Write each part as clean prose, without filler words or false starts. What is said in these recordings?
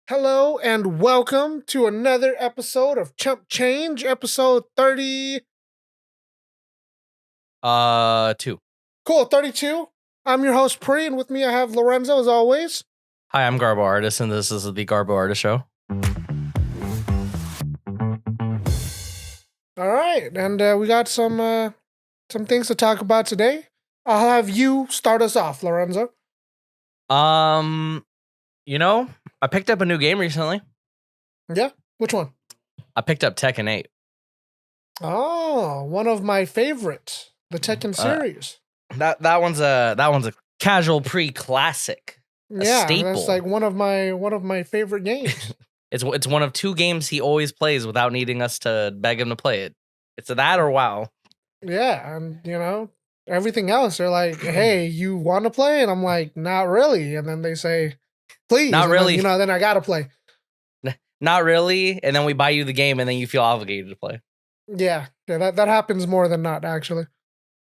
Hello and welcome to another episode of Chump Change, episode 30. Two. Cool, 32. I'm your host, Pree, and with me I have Lorenzo as always. Hi, I'm GarboArtist, and this is the GarboArtist Show. All right, and we got some things to talk about today. I'll have you start us off, Lorenzo. I picked up a new game recently. Yeah? Which one? I picked up Tekken 8. Oh, one of my favorites, the Tekken series. That one's a Casualpree classic. Yeah, staple. that's like one of my favorite games. It's one of two games he always plays without needing us to beg him to play it. It's that or WoW. Yeah, and everything else, they're like, "Hey, you want to play?" And I'm like, "Not really." And then they say, "Please." Not and really. Then, then I gotta play. Not really. And then we buy you the game, and then you feel obligated to play. Yeah, that happens more than not, actually.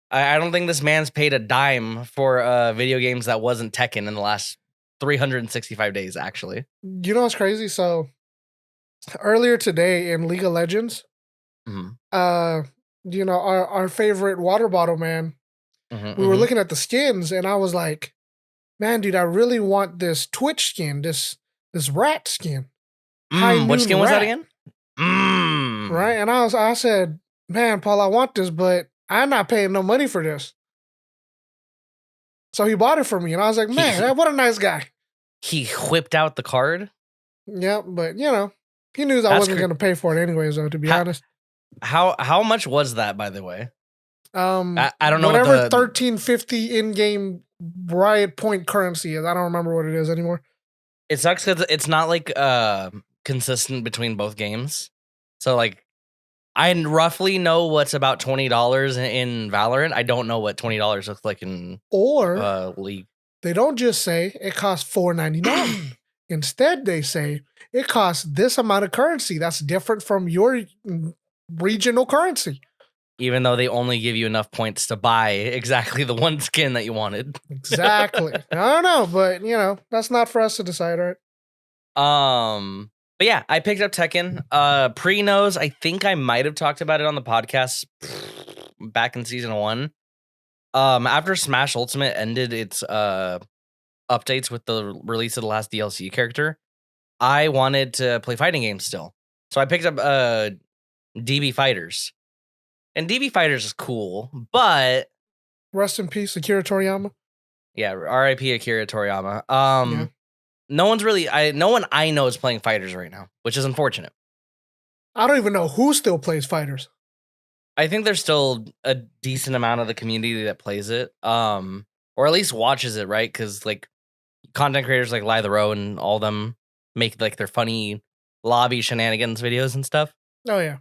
I don't think this man's paid a dime for video games that wasn't Tekken in the last 365 days, actually. You know what's crazy? So earlier today in League of Legends, our favorite water bottle man, we were looking at the skins, and I was like, "Man, dude, I really want this Twitch skin, this rat skin." What skin was that again? Right, and I said, "Man, Paul, I want this, but I'm not paying no money for this." So he bought it for me, and I was like, "Man, what a nice guy." He whipped out the card. Yeah, but he knew I wasn't going to pay for it anyways, though. To be honest, how much was that, by the way? I don't know. Whatever 1350 in-game Riot Point currency is, I don't remember what it is anymore. It sucks because it's not like consistent between both games. So like, I roughly know what's about $20 in Valorant. I don't know what $20 looks like in League. They don't just say it costs $4.99. Instead, they say it costs this amount of currency that's different from your regional currency. Even though they only give you enough points to buy exactly the one skin that you wanted. Exactly. I don't know, but that's not for us to decide, right? But yeah, I picked up Tekken. Pree knows. I think I might have talked about it on the podcast back in season 1. After Smash Ultimate ended its updates with the release of the last DLC character, I wanted to play fighting games still. So I picked up DB Fighters. And DB Fighters is cool, but rest in peace, Akira Toriyama. Yeah, R.I.P. Akira Toriyama. No one I know is playing Fighters right now, which is unfortunate. I don't even know who still plays Fighters. I think there's still a decent amount of the community that plays it, or at least watches it, right? Because like content creators like Lie the Row and all them make like their funny lobby shenanigans videos and stuff. Oh yeah.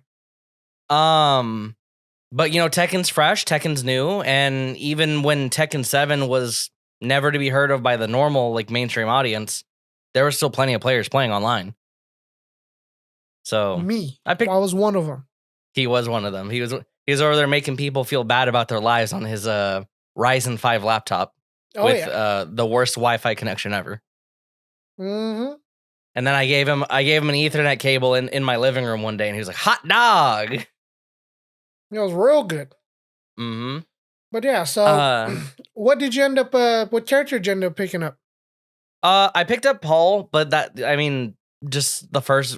But Tekken's fresh, Tekken's new, and even when Tekken 7 was never to be heard of by the normal like mainstream audience, there were still plenty of players playing online. So I was one of them. He was one of them. He was over there making people feel bad about their lives on his Ryzen 5 laptop with the worst Wi-Fi connection ever. Mm-hmm. And then I gave him an Ethernet cable in my living room one day, and he was like, "Hot dog." It was real good. Mm-hmm. But yeah, so what did you end up? What character did you end up picking up? I picked up Paul, but just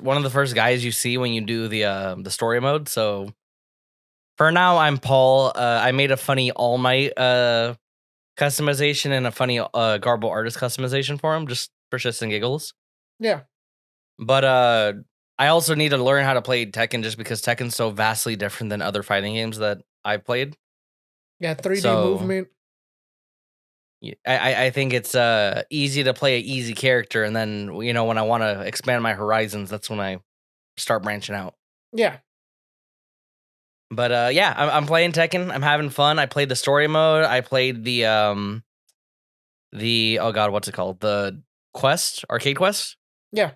one of the first guys you see when you do the story mode. So for now, I'm Paul. I made a funny All Might customization and a funny GarboArtist customization for him, just for shits and giggles. Yeah. But I also need to learn how to play Tekken, just because Tekken's so vastly different than other fighting games that I've played. Yeah, 3D movement. I think it's easy to play an easy character, and then when I want to expand my horizons, that's when I start branching out. Yeah. But I'm playing Tekken. I'm having fun. I played the story mode. I played the oh god, what's it called? The arcade quest. Yeah.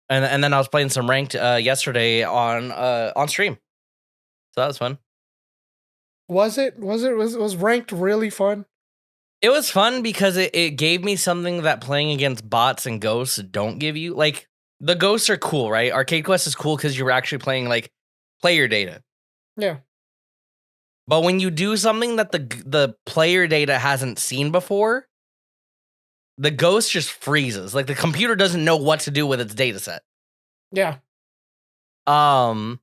And then I was playing some ranked yesterday on stream. So that was fun. Was ranked really fun? It was fun because it gave me something that playing against bots and ghosts don't give you. Like, The ghosts are cool, right? Arcade Quest is cool because you're actually playing like player data. Yeah. But when you do something that the player data hasn't seen before, the ghost just freezes. Like the computer doesn't know what to do with its data set. Yeah. And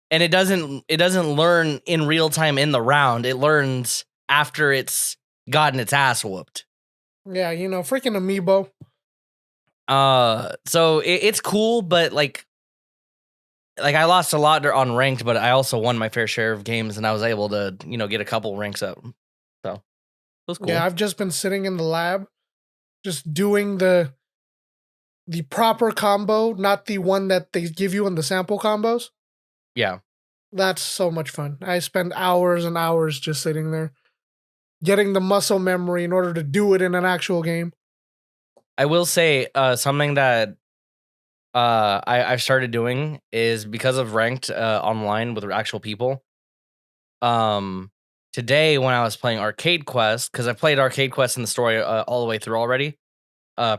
it doesn't learn in real time in the round. It learns after it's gotten its ass whooped. Yeah, freaking amiibo. So it's cool, but like I lost a lot on ranked, but I also won my fair share of games, and I was able to get a couple ranks up. So it was cool. Yeah, I've just been sitting in the lab, just doing the proper combo, not the one that they give you in the sample combos. Yeah. That's so much fun. I spend hours and hours just sitting there, getting the muscle memory in order to do it in an actual game. I will say something that I've started doing is because of ranked online with actual people. Today when I was playing Arcade Quest, because I played Arcade Quest in the story all the way through already,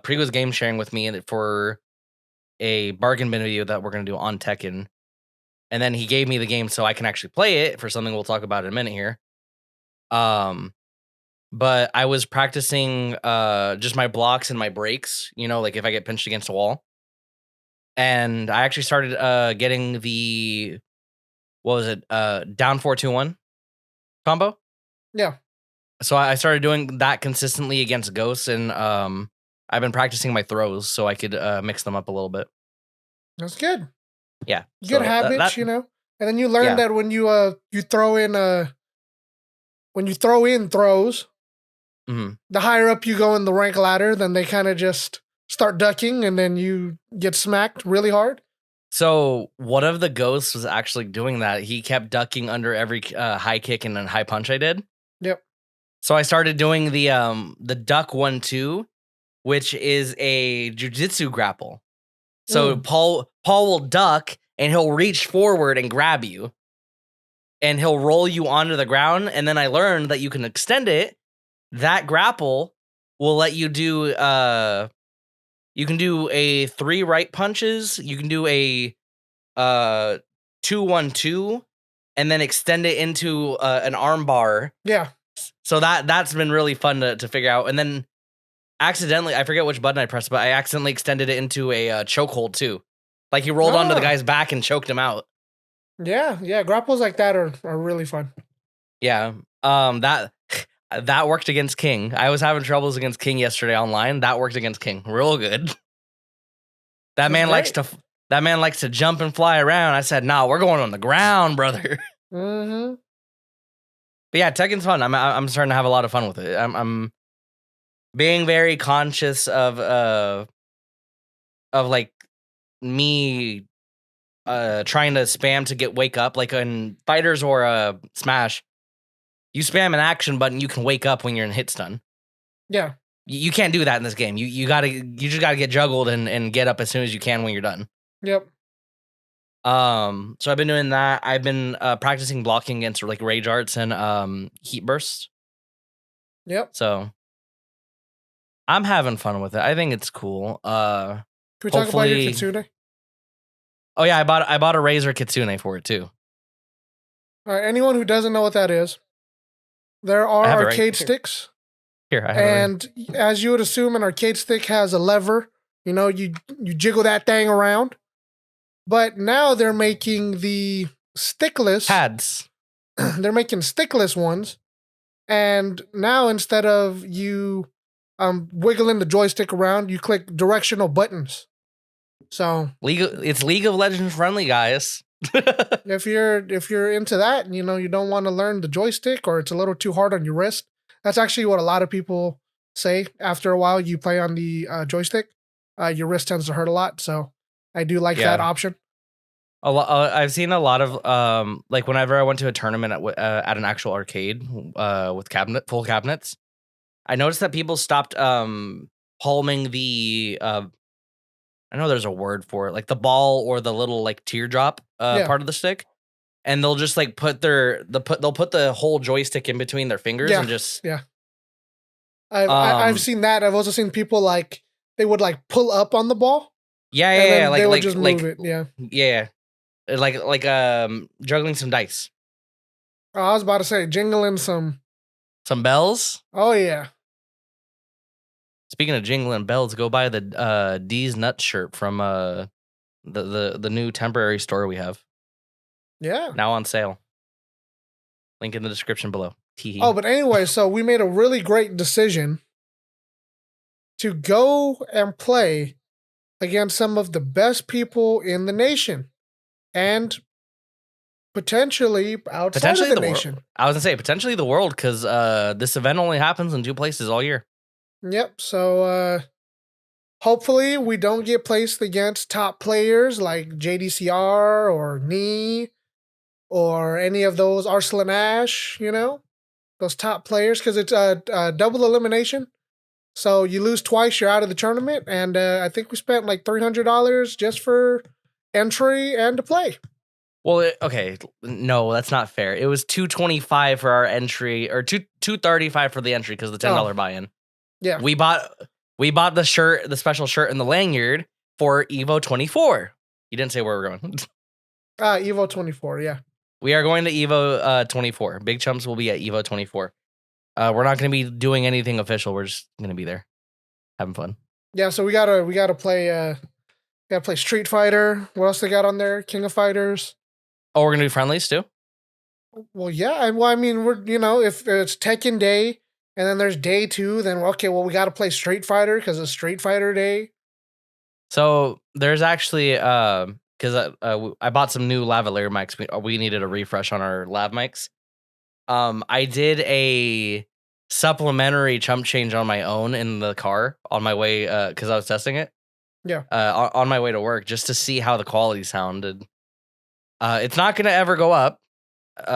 Pree was game sharing with me for a bargain bin video that we're going to do on Tekken. And then he gave me the game so I can actually play it for something we'll talk about in a minute here. But I was practicing just my blocks and my breaks, like if I get pinched against a wall. And I actually started getting the, what was it, down 4-2-1 combo. Yeah. So I started doing that consistently against ghosts, and I've been practicing my throws so I could mix them up a little bit. That's good. Yeah. Good habits, And then you learn that when you throw in throws, the higher up you go in the rank ladder, then they kind of just start ducking, and then you get smacked really hard. So one of the ghosts was actually doing that. He kept ducking under every high kick and then high punch I did. Yep. So I started doing the duck 1-2, which is a jujitsu grapple. So Paul will duck and he'll reach forward and grab you, and he'll roll you onto the ground. And then I learned that you can extend it. That grapple will let you do you can do a 3 right punches, you can do a 2-1-2, and then extend it into an arm bar. Yeah. So that's been really fun to figure out. And then accidentally, I forget which button I pressed, but I accidentally extended it into a chokehold too. Like he rolled onto the guy's back and choked him out. Yeah. Grapples like that are really fun. Yeah. That worked against King. I was having troubles against King yesterday online. That worked against King real good. That man likes to jump and fly around. I said, "Nah, we're going on the ground, brother." Mm-hmm. But yeah, Tekken's fun. I'm starting to have a lot of fun with it. I'm being very conscious of like me trying to spam to get wake up, like in fighters or Smash. You spam an action button, you can wake up when you're in hit stun. Yeah. You can't do that in this game. You just gotta get juggled and get up as soon as you can when you're done. Yep. So I've been doing that. I've been practicing blocking against like rage arts and heat bursts. Yep. So I'm having fun with it. I think it's cool. Can we talk about your kitsune? Oh yeah, I bought a Razor kitsune for it too. All right, anyone who doesn't know what that is, there are arcade sticks. Here, I have and it as you would assume, an arcade stick has a lever. You jiggle that thing around. But now they're making the stickless pads. They're making stickless ones, and now instead of you wiggling the joystick around, you click directional buttons. So it's League of Legends friendly, guys. if you're into that, and you don't want to learn the joystick, or it's a little too hard on your wrist. That's actually what a lot of people say. After a while, you play on the joystick, your wrist tends to hurt a lot. So I do like that option. I've seen a lot of like whenever I went to a tournament at an actual arcade with full cabinets, I noticed that people stopped palming the I know there's a word for it, like the ball or the little like teardrop part of the stick, and they'll just like they'll put the whole joystick in between their fingers and just I've seen that. I've also seen people like they would like pull up on the ball Yeah, and yeah, then they would just move it. Yeah. Yeah. Like juggling some dice. Oh, I was about to say jingling some bells. Oh yeah. Speaking of jingling bells, go buy the D's Nuts shirt from the new temporary store we have. Yeah. Now on sale. Link in the description below. Oh, but anyway, so we made a really great decision to go and play against some of the best people in the nation and potentially outside of the nation. World. I was gonna say potentially the world because this event only happens in 2 places all year. Yep. So hopefully we don't get placed against top players like JDCR or Knee or any of those Arsenal Ash, those top players, because it's a double elimination. So you lose twice, you're out of the tournament, and I think we spent like $300 just for entry and to play. Well, okay, no, that's not fair. It was $225 for our entry, or $235 for the entry because the $10 buy-in. Yeah, we bought the shirt, the special shirt, and the lanyard for Evo 24. You didn't say where we're going. Evo 24. Yeah, we are going to Evo 24. Big Chumps will be at Evo 24. We're not going to be doing anything official. We're just going to be there, having fun. Yeah, so we gotta play. Gotta play Street Fighter. What else they got on there? King of Fighters. Oh, we're gonna do friendlies too. Well, yeah. Well, I mean, we're if it's Tekken Day and then there's Day 2, then okay. Well, we gotta play Street Fighter because it's Street Fighter Day. So there's actually because I bought some new lavalier mics. We needed a refresh on our lav mics. I did a supplementary chump change on my own in the car on my way because I was testing it. Yeah. On my way to work just to see how the quality sounded. It's not gonna ever go up.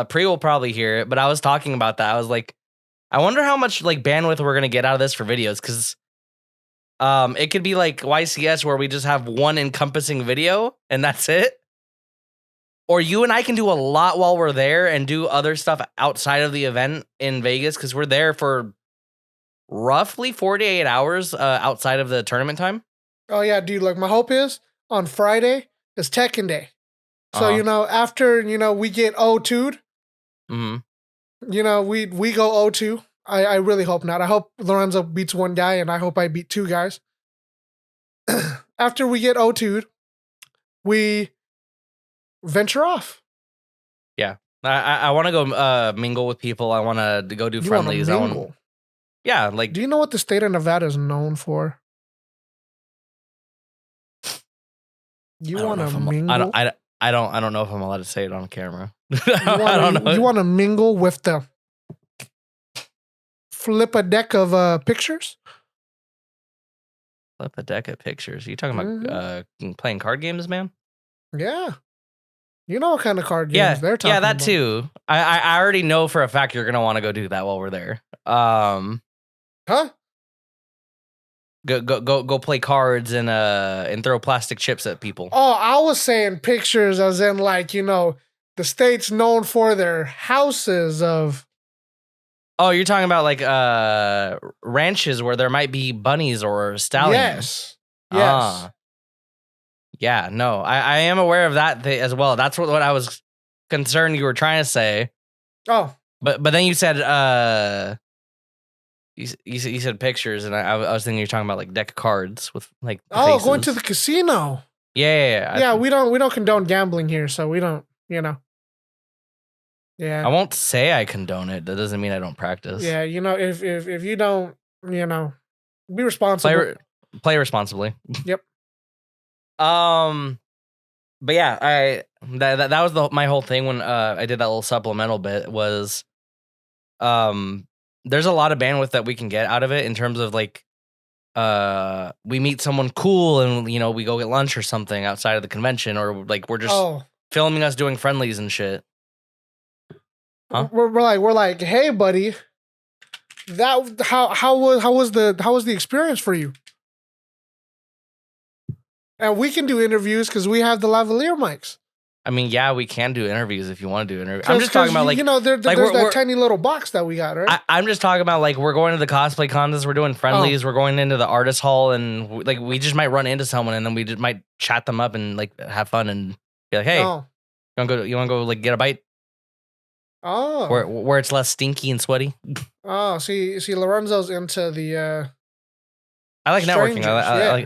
Pree will probably hear it, but I was talking about that. I was like, I wonder how much like bandwidth we're gonna get out of this for videos, because it could be like YCS where we just have one encompassing video and that's it. Or you and I can do a lot while we're there and do other stuff outside of the event in Vegas, because we're there for roughly 48 hours outside of the tournament time. Oh yeah, dude. Like my hope is on Friday is Tekken Day. So, after, we get 0-2'd, we go 0-2. I really hope not. I hope Lorenzo beats one guy, and I hope I beat 2 guys. After we get 0-2'd, we venture off. Yeah. I want to go mingle with people. I want to go do friendlies. Yeah, like. Do you know what the state of Nevada is known for? You want to mingle? I don't know if I'm allowed to say it on camera. I don't know. You want to mingle with the flip a deck of pictures? Flip a deck of pictures. Are you talking about playing card games, man? Yeah. You know what kind of card games they're talking about. Yeah, that too. I already know for a fact you're going to want to go do that while we're there. Huh? Go play cards and throw plastic chips at people. Oh, I was saying pictures as in like, the state's known for their houses of. Oh, you're talking about like ranches where there might be bunnies or stallions. Yes. Yeah, no. I am aware of that as well. That's what I was concerned you were trying to say. Oh. But then you said you said pictures, and I was thinking you're talking about like deck of cards with like faces. Going to the casino. Yeah. We don't condone gambling here, so we don't, Yeah. I won't say I condone it. That doesn't mean I don't practice. Yeah, if you don't, be responsible. Play responsibly. Yep. But yeah, that was my whole thing when I did that little supplemental bit was there's a lot of bandwidth that we can get out of it in terms of like we meet someone cool and we go get lunch or something outside of the convention, or like we're just filming us doing friendlies and shit. Huh? We're like, hey buddy, how was the experience for you? And we can do interviews because we have the lavalier mics. I mean, yeah, we can do interviews if you want to do interviews. I'm just talking about like there's that tiny little box that we got, right? I'm just talking about like we're going to the cosplay contests, we're doing friendlies, we're going into the artist hall, and like we just might run into someone and then we just might chat them up and like have fun and be like, hey, you want to go like get a bite? Oh, where it's less stinky and sweaty. Oh, see, Lorenzo's into the. I like networking. I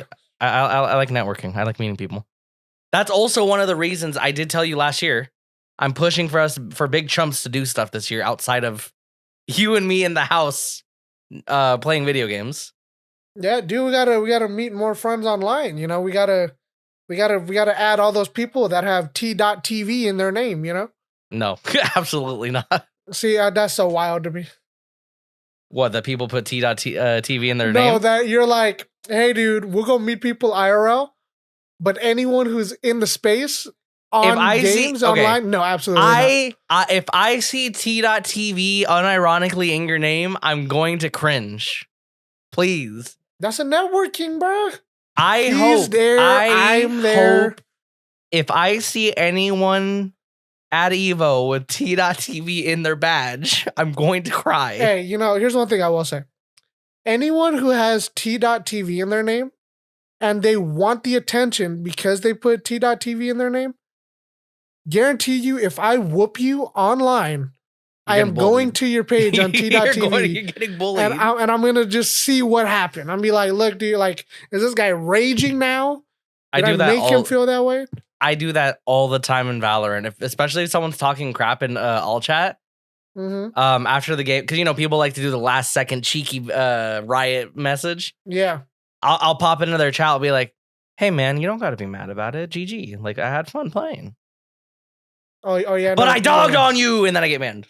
like networking. I like meeting people. That's also one of the reasons I did tell you last year. I'm pushing for Big Chumps to do stuff this year outside of you and me in the house playing video games. Yeah, dude, we gotta meet more friends online. You know, we gotta add all those people that have T.TV in their name. You know. No, absolutely not. See, that's so wild to me. What, that people put T.TV in their name? No, that you're like, hey, dude, we'll go meet people IRL, but anyone who's in the space on games online, no, absolutely not. If I see T.TV unironically in your name, I'm going to cringe. Please. That's a networking, bro. I'm there. If I see anyone at Evo with T.TV in their badge, I'm going to cry. Hey, here's one thing I will say. Anyone who has T.TV in their name and they want the attention because they put T.TV in their name, guarantee you if I whoop you online, I am going to your page on T.TV. You're getting bullied. And I'm going to just see what happened. I'm be like, look, dude, like, is this guy raging now? Did I make him feel that way? I do that all the time in Valorant, especially if someone's talking crap in all chat. Mm-hmm. After the game, because people like to do the last second cheeky riot message. Yeah, I'll pop into their chat. I'll be like, "Hey man, you don't got to be mad about it. GG. Like I had fun playing." Oh yeah. But I dogged on you, and then I get mad.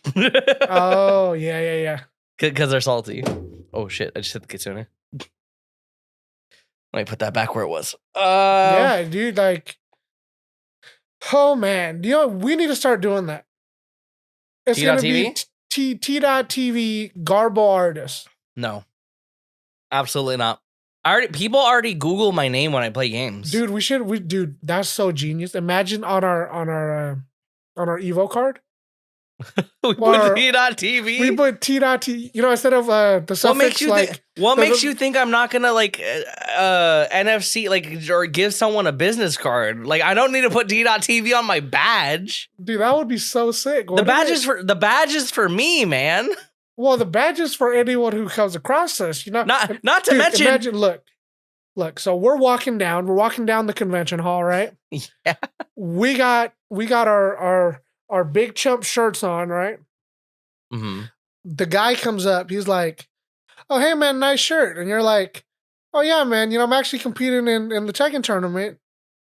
Oh yeah. Because they're salty. Oh shit! I just hit the kitsune. Let me put that back where it was. Yeah, dude. Like. Oh man, we need to start doing that. It's gonna be T.TV GarboArtist. No, absolutely not. People already Google my name when I play games. Dude, dude, that's so genius. Imagine on our Evo card. we put T.TV. We put T.TV. Instead of the suffix what makes you think I'm not gonna like NFC or give someone a business card? Like I don't need to put T.TV on my badge. Dude, that would be so sick. The badge is for me, man. Well, the badge is for anyone who comes across us. Not to mention. Imagine, look. So we're walking down the convention hall, right? Yeah. We got our Big Chump shirts on, right? Mm-hmm. The guy comes up. He's like, "Oh, hey, man, nice shirt." And you're like, "Oh, yeah, man, I'm actually competing in the Tekken tournament.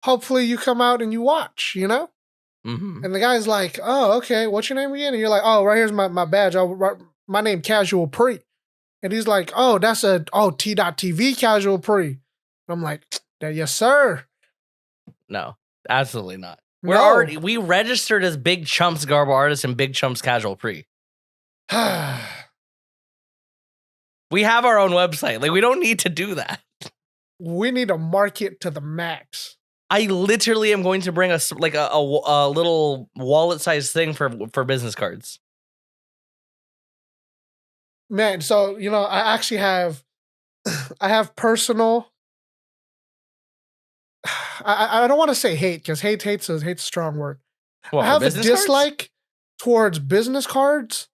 Hopefully you come out and you watch, Mm-hmm. And the guy's like, "Oh, okay. What's your name again?" And you're like, "Oh, right here's my badge. My name Casualpree." And he's like, "Oh, that's T.TV Casualpree." And I'm like, "Yes, sir." No, absolutely not. We registered as Big Chumps GarboArtist and Big Chumps Casualpree. We have our own website. Like we don't need to do that. We need to market to the max. I literally am going to bring a little wallet-sized thing for business cards. Man, so I actually have personal. I don't want to say hate because hate's a strong word. What, I have a dislike towards business cards,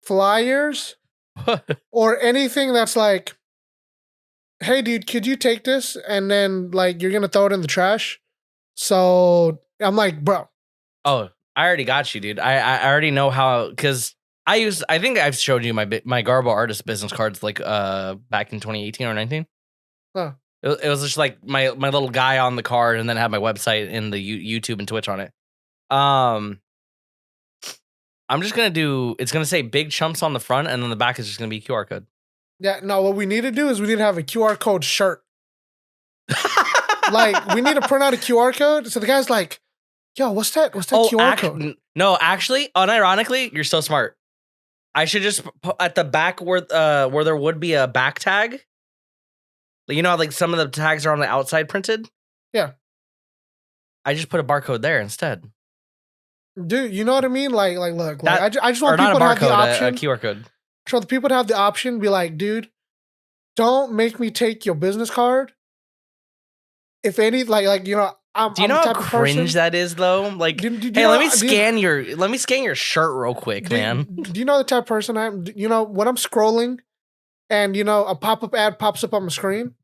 flyers, or anything that's like, "Hey, dude, could you take this?" And then like you're gonna throw it in the trash. So I'm like, bro. Oh, I already got you, dude. I already know how because I think I've showed you my GarboArtist business cards like back in 2018 or 19. Huh. It was just like my little guy on the card, and then had my website and the YouTube and Twitch on it. I'm just gonna it's gonna say Big Chumps on the front, and then the back is just gonna be QR code. Yeah, no. What we need to do is we need to have a QR code shirt. Like we need to print out a QR code. So the guy's like, "Yo, what's that QR code?" No, actually, unironically, you're so smart. I should just put at the back where there would be a back tag. Like some of the tags are on the outside printed? Yeah. I just put a barcode there instead. Dude, you know what I mean? Like, look, That I just or want not a people to have the barcode, a option. QR code. So the people to have the option, be like, dude, don't make me take your business card. If any, you know, Do you I'm know the how type of person. cringe that is though? Like, Do hey, you let know? me scan your shirt real quick, man. Do you know the type of person I am? You know, when I'm scrolling, and you know, a pop-up ad pops up on my screen.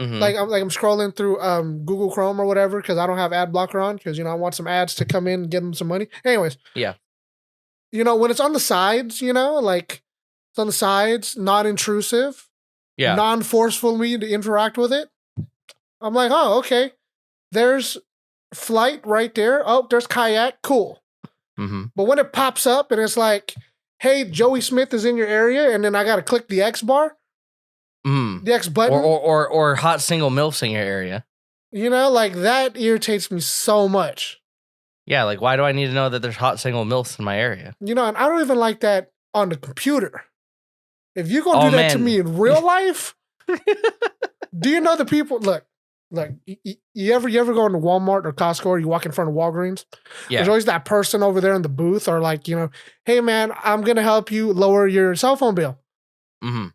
Mm-hmm. I'm scrolling through Google Chrome or whatever because I don't have ad blocker on because you know I want some ads to come in and give them some money. Anyways, Yeah. you know when it's on the sides, you know, like it's on the sides, not intrusive, Yeah. non-forceful me to interact with it. I'm like, oh, okay. There's flight right there. Oh, there's kayak. Cool. Mm-hmm. But when it pops up and it's like, hey, Joey Smith is in your area, and then I got to click the X bar, the X button, or hot single milfs in your area. you know, like that irritates me so much. Yeah, like why do I need to know that there's hot single milfs in my area? You know, and I don't even like that on the computer. If you're gonna do that to me in real life, do you know the people? Look, you ever go into Walmart or Costco or you walk in front of Walgreens? Yeah. There's always that person over there in the booth or like, you know, hey man, I'm gonna help you lower your cell phone bill. Mm-hmm.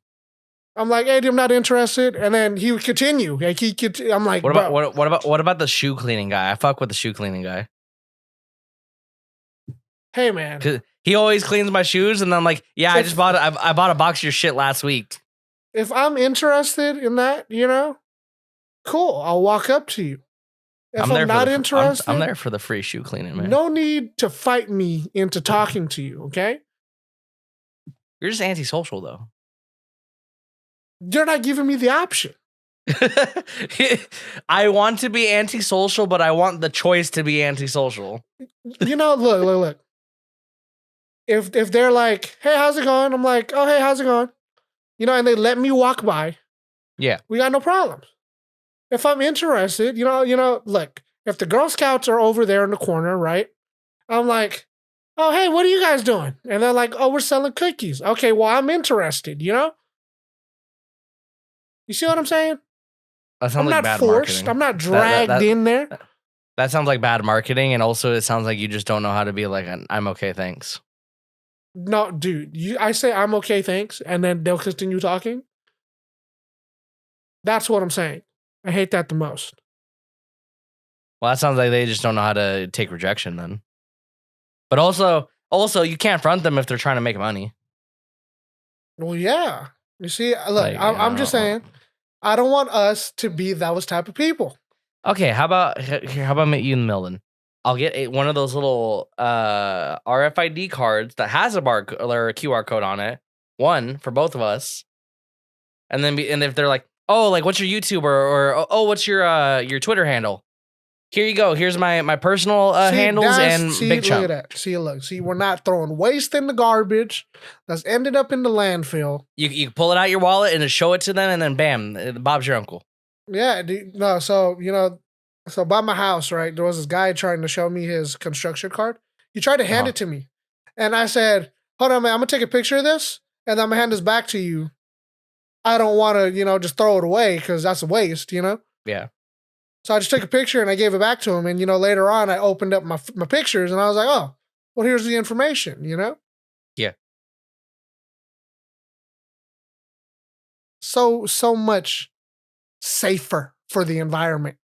I'm like, hey, I'm not interested, and then he would continue. Like I'm like, what about the shoe cleaning guy? I fuck with the shoe cleaning guy. Hey man, cause he always cleans my shoes, and I'm like, yeah, I bought a box of your shit last week. If I'm interested in that, you know, cool. I'll walk up to you. If I'm not interested, I'm there for the free shoe cleaning, man. No need to fight me into talking to you, okay? You're just antisocial, though. You're not giving me the option. I want to be antisocial, but I want the choice to be antisocial. You know, look. If they're like, hey, how's it going? I'm like, oh, hey, how's it going? You know, and they let me walk by. Yeah. We got no problems. If I'm interested, you know, look, if the Girl Scouts are over there in the corner, right? I'm like, oh, hey, what are you guys doing? And they're like, oh, we're selling cookies. Okay, well, I'm interested, you know? You see what I'm saying? That sounds like bad forced. marketing. I'm not dragged in there. That sounds like bad marketing, and also it sounds like you just don't know how to be like, I'm okay, thanks. No, dude. I say I'm okay, thanks, and then they'll continue talking. That's what I'm saying. I hate that the most. Well, that sounds like they just don't know how to take rejection then. But also you can't front them if they're trying to make money. Well, yeah. You see, look, I'm just saying, I don't want us to be those type of people. Okay, how about meet you in the middle then? I'll get one of those little RFID cards that has a barcode or a QR code on it. One for both of us, and then if they're like, oh, like what's your YouTube or oh, what's your Twitter handle? Here you go. Here's my personal handles and Big Chump. Look at that. See, we're not throwing waste in the garbage that's ended up in the landfill. You pull it out your wallet and just show it to them, and then bam, Bob's your uncle. Yeah, no. So you know, so by my house, right, there was this guy trying to show me his construction card. He tried to hand it to me, and I said, "Hold on, man. I'm gonna take a picture of this, and I'm gonna hand this back to you. I don't want to, you know, just throw it away because that's a waste, you know." Yeah. So I just took a picture and I gave it back to him. And, you know, later on, I opened up my pictures and I was like, oh, well, here's the information, you know? Yeah. So much safer for the environment.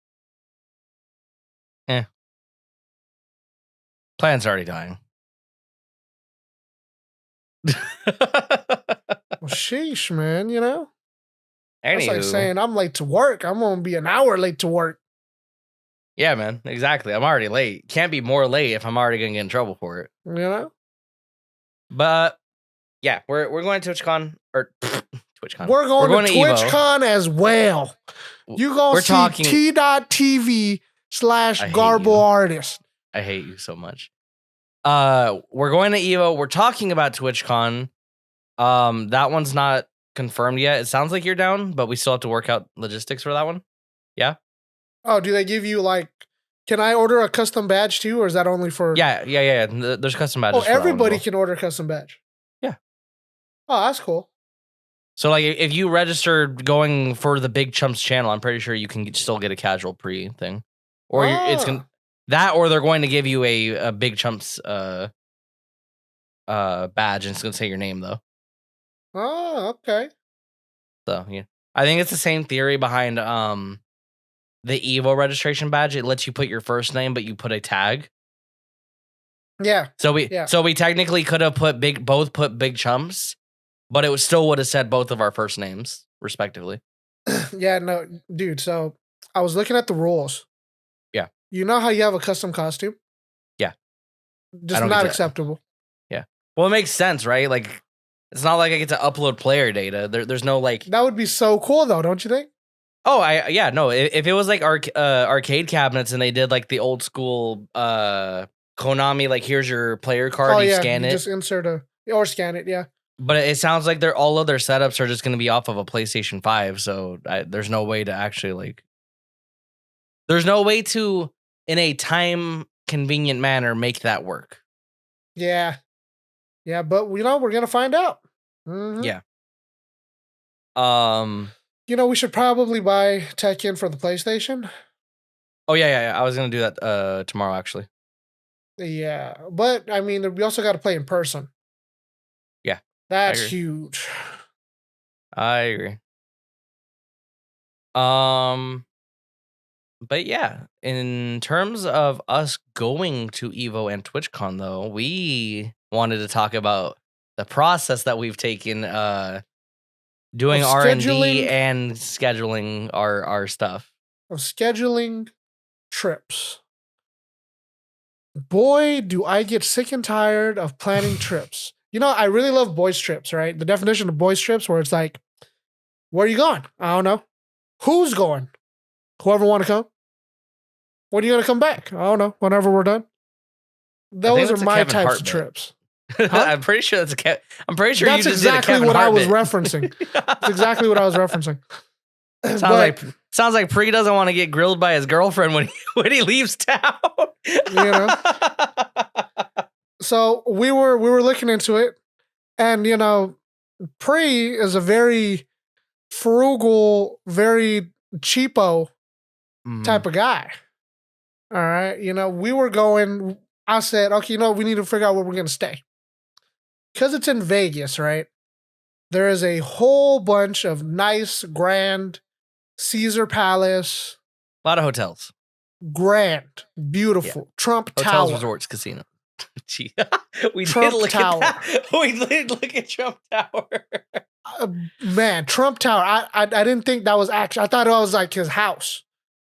Plant's already dying. Well, sheesh, man, you know? Anywho. That's like saying I'm late to work. I'm going to be an hour late to work. Yeah, man. Exactly. I'm already late. Can't be more late if I'm already going to get in trouble for it. You know? But yeah, we're going to TwitchCon or TwitchCon. We're going to TwitchCon as well. You going to see t.tv/GarboArtist. I hate you so much. We're going to Evo. We're talking about TwitchCon. That one's not confirmed yet. It sounds like you're down, but we still have to work out logistics for that one. Yeah. Oh, do they give you like? Can I order a custom badge too, or is that only for? Yeah. There's custom badges. Oh, everybody can order a custom badge. Yeah. Oh, that's cool. So, like, if you registered going for the Big Chumps channel, I'm pretty sure you can still get a Casualpree thing, or That, or they're going to give you a Big Chumps badge, and it's going to say your name though. Oh, okay. So yeah, I think it's the same theory behind the Evo registration badge. It lets you put your first name, but you put a tag. Yeah. So we technically could have put both Big Chumps, but it still would have said both of our first names respectively. Yeah, no, dude. So I was looking at the rules. Yeah. You know how you have a custom costume? Yeah. Just not acceptable. Yeah. Well, it makes sense, right? Like, it's not like I get to upload player data. There's no like. That would be so cool, though, don't you think? Oh, no. If it was like arcade cabinets and they did like the old school Konami, like here's your player card, scan it, just insert or scan it, yeah. But it sounds like all of their setups are just going to be off of a PlayStation 5, so there's no way to actually like. There's no way to, in a time convenient manner, make that work. Yeah, yeah, but we're gonna find out. Mm-hmm. Yeah. We should probably buy Tekken for the PlayStation. Oh yeah. I was gonna do that tomorrow, actually. Yeah, but I mean, we also got to play in person. Yeah, that's huge. I agree. But yeah, in terms of us going to Evo and TwitchCon, though, we wanted to talk about the process that we've taken doing R&D and scheduling our stuff. Of scheduling trips. Boy, do I get sick and tired of planning trips. I really love boys trips, right? The definition of boys trips where it's like, where are you going? I don't know. Who's going? Whoever want to come. When are you going to come back? I don't know. Whenever we're done. Those are my types of trips. Huh? I'm pretty sure that's I'm pretty sure that's exactly what I was referencing. That's exactly what I was referencing. Sounds like Pree doesn't want to get grilled by his girlfriend when he leaves town. So we were looking into it, and Pree is a very frugal, very cheapo type of guy. All right, we were going. I said, okay, we need to figure out where we're gonna stay because it's in Vegas, right? There is a whole bunch of nice, grand Caesar Palace. A lot of hotels. Grand, beautiful. Yeah. Trump Hotels, Tower. resorts, casino. We Trump did look Tower. At that. We did look at Trump Tower. Man, Trump Tower. I didn't think that was actually. I thought it was like his house.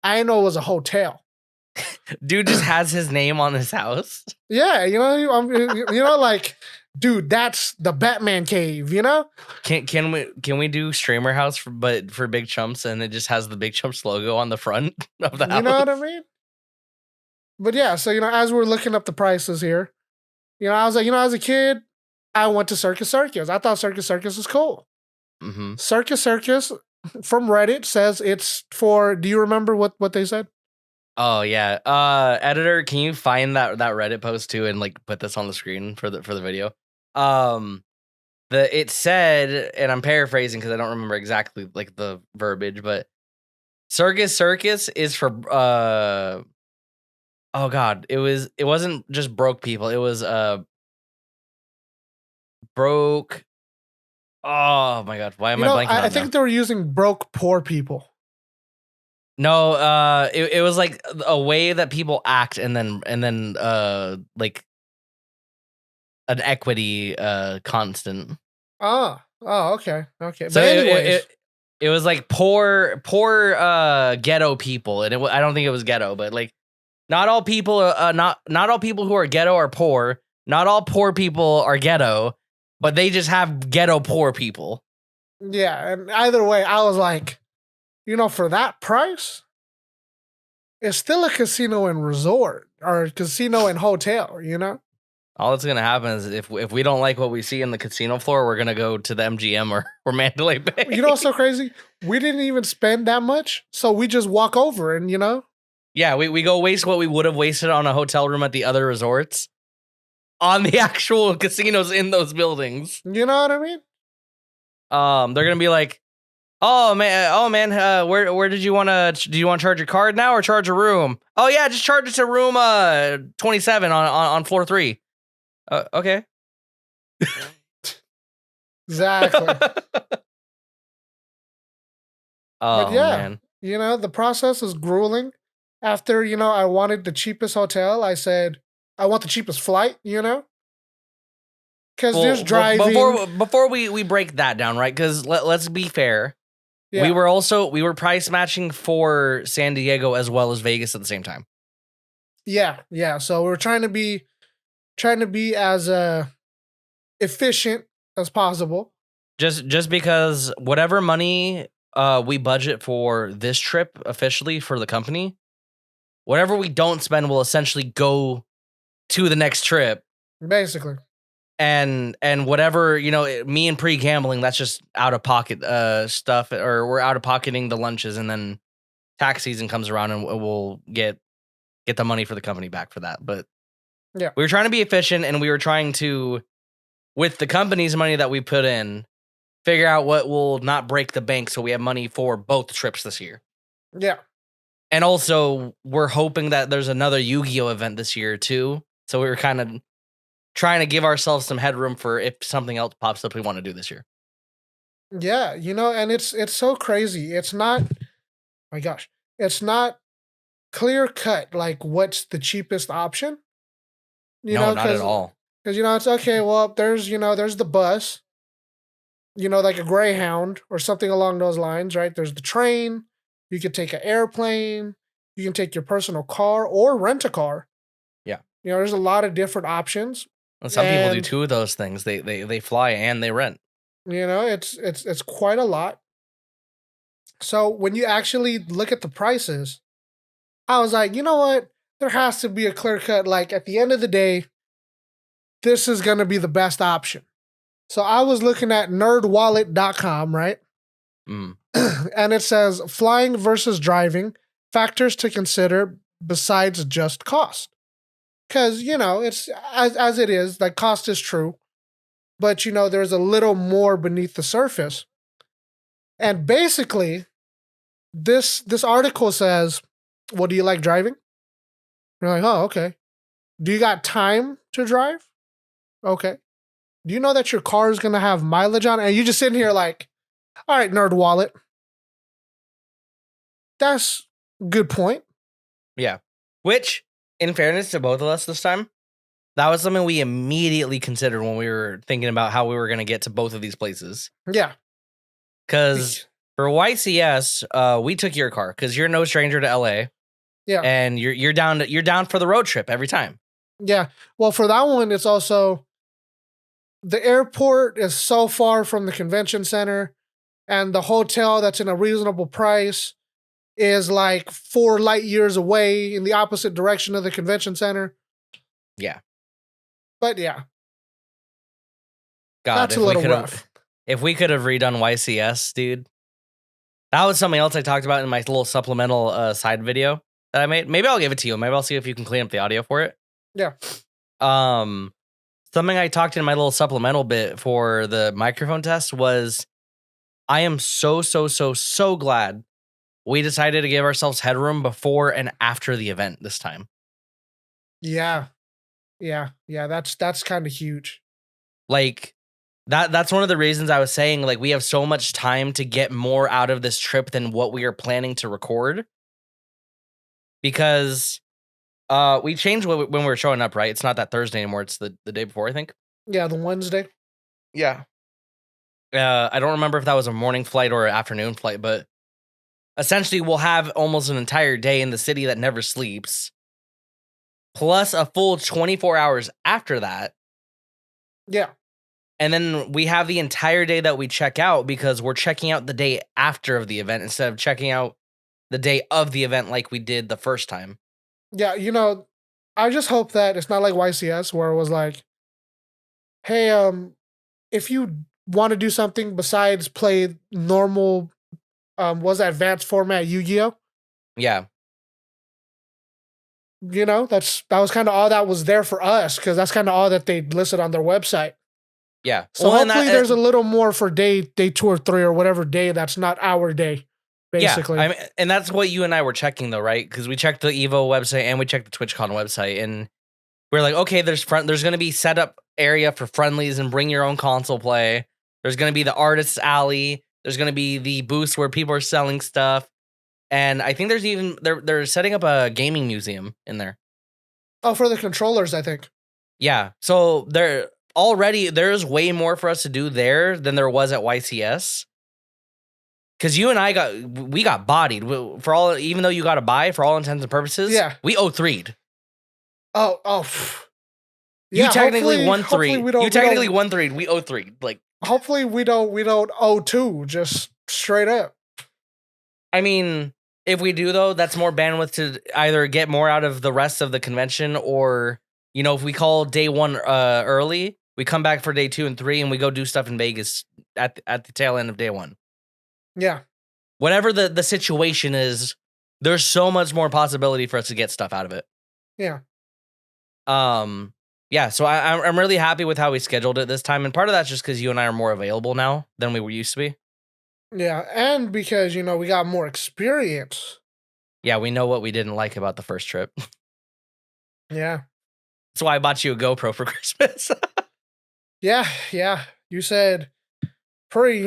I didn't know it was a hotel. Dude just has his name on his house. Yeah, like, dude, that's the Batman cave. Can we do Streamer House for Big Chumps, and it just has the Big Chumps logo on the front of the house? You know what I mean? But yeah, so as we're looking up the prices here, I was like, as a kid, I went to Circus Circus. I thought Circus Circus was cool. Mm-hmm. Circus Circus from Reddit says it's for. Do you remember what they said? Oh yeah, editor, can you find that Reddit post too and like put this on the screen for the video? It said, and I'm paraphrasing because I don't remember exactly like the verbiage, but Circus Circus is for oh god, it wasn't just broke people, it was broke. Oh my god, why am I blanking on I think they were using broke poor people. No, it was like a way that people act, and then like an equity constant. Oh, okay. So but anyways, it was like poor ghetto people, and I don't think it was ghetto, but like not all people not all people who are ghetto are poor. Not all poor people are ghetto, but they just have ghetto poor people. Yeah, and either way, I was like, for that price, it's still a casino and resort or a casino and hotel, All that's gonna happen is if we don't like what we see in the casino floor, we're gonna go to the MGM or Mandalay Bay. You know what's so crazy? We didn't even spend that much, so we just walk over and Yeah, we go waste what we would have wasted on a hotel room at the other resorts on the actual casinos in those buildings. You know what I mean? They're gonna be like, Oh man, where did you want to? Do you want to charge your card now or charge a room? Oh yeah, just charge it to room 27 on floor 3. Okay. Exactly. But Oh yeah, man. the process is grueling. After, I wanted the cheapest hotel, I said, I want the cheapest flight, because there's Well, driving. before we break that down, right? Because let's be fair. Yeah. We were price matching for San Diego as well as Vegas at the same time. Yeah. Yeah. So we're trying to be as efficient as possible. Just because whatever money we budget for this trip officially for the company, whatever we don't spend will essentially go to the next trip. Basically. And whatever, me and Pree gambling, that's just out of pocket stuff, or we're out of pocketing the lunches, and then tax season comes around and we'll get the money for the company back for that. But yeah, we were trying to be efficient, and we were trying to, with the company's money that we put in, figure out what will not break the bank so we have money for both trips this year. Yeah. And also, we're hoping that there's another Yu-Gi-Oh event this year too. So we were kind of trying to give ourselves some headroom for if something else pops up we want to do this year. Yeah, and it's so crazy. It's not, my gosh, it's not clear cut like what's the cheapest option. No, not at all. Because it's okay. Well, there's the bus, like a Greyhound or something along those lines, right? There's the train. You could take an airplane. You can take your personal car or rent a car. Yeah, there's a lot of different options. Well, some people do two of those things. They fly and they rent. It's quite a lot. So when you actually look at the prices, I was like, you know what? There has to be a clear cut. Like at the end of the day, this is going to be the best option. So I was looking at nerdwallet.com, right? Mm. And it says flying versus driving, factors to consider besides just cost. Because, it's as it is, like cost is true. But, there's a little more beneath the surface. And basically, this article says, well, do you like driving? You're like, oh, okay. Do you got time to drive? Okay. Do you know that your car is going to have mileage on it? And you just sitting here like, all right, nerd wallet. That's a good point. Yeah. Which, in fairness to both of us this time, that was something we immediately considered when we were thinking about how we were going to get to both of these places. Yeah. Because for YCS, we took your car because you're no stranger to LA. Yeah. And you're down for the road trip every time. Yeah. Well, for that one, it's also the airport is so far from the convention center, and the hotel that's in a reasonable price is like 4 light years away in the opposite direction of the convention center. Yeah. But yeah. God, that's a little rough. If we could have redone YCS, dude. That was something else I talked about in my little supplemental side video that I made. Maybe I'll give it to you. Maybe I'll see if you can clean up the audio for it. Yeah. Something I talked in my little supplemental bit for the microphone test was I am so glad we decided to give ourselves headroom before and after the event this time. Yeah. Yeah. Yeah. That's kind of huge. Like that's one of the reasons I was saying, like, we have so much time to get more out of this trip than what we are planning to record. Because we changed when we were showing up, right? It's not that Thursday anymore. It's the day before, I think. Yeah, the Wednesday. Yeah. I don't remember if that was a morning flight or an afternoon flight, but essentially we'll have almost an entire day in the city that never sleeps, plus a full 24 hours after that. Yeah. And then we have the entire day that we check out because we're checking out the day after of the event instead of checking out the day of the event like we did the first time. Yeah, I just hope that it's not like YCS where it was like, hey, if you want to do something besides play normal, was that advanced format Yu-Gi-Oh? Yeah. That was kind of all that was there for us because that's kind of all that they listed on their website. Yeah. So hopefully there's a little more for day 2 or 3 or whatever day that's not our day, basically. Yeah, and that's what you and I were checking though, right? Because we checked the Evo website and we checked the TwitchCon website, and we're like, okay, there's going to be setup area for friendlies and bring your own console play. There's going to be the artist's alley. There's going to be the booths where people are selling stuff, and I think there's even they're setting up a gaming museum in there. Oh, for the controllers, I think. Yeah, so there's way more for us to do there than there was at YCS. Because you and I got bodied for all, even though you got a buy for all intents and purposes. Yeah, we 0-3'd. Oh. Yeah, you technically 1-3. You technically 1-3'd. We 0-3'd. Like, hopefully we don't 0-2. Just straight up. I mean, if we do though, that's more bandwidth to either get more out of the rest of the convention, or if we call day 1 early, we come back for day 2 and 3, and we go do stuff in Vegas at the tail end of day 1. Yeah. Whatever the situation is, there's so much more possibility for us to get stuff out of it. Yeah. Yeah, so I'm really happy with how we scheduled it this time, and part of that's just because you and I are more available now than we were used to be. Yeah, and because, we got more experience. Yeah, we know what we didn't like about the first trip. Yeah. That's why I bought you a GoPro for Christmas. Yeah. You said, Pree,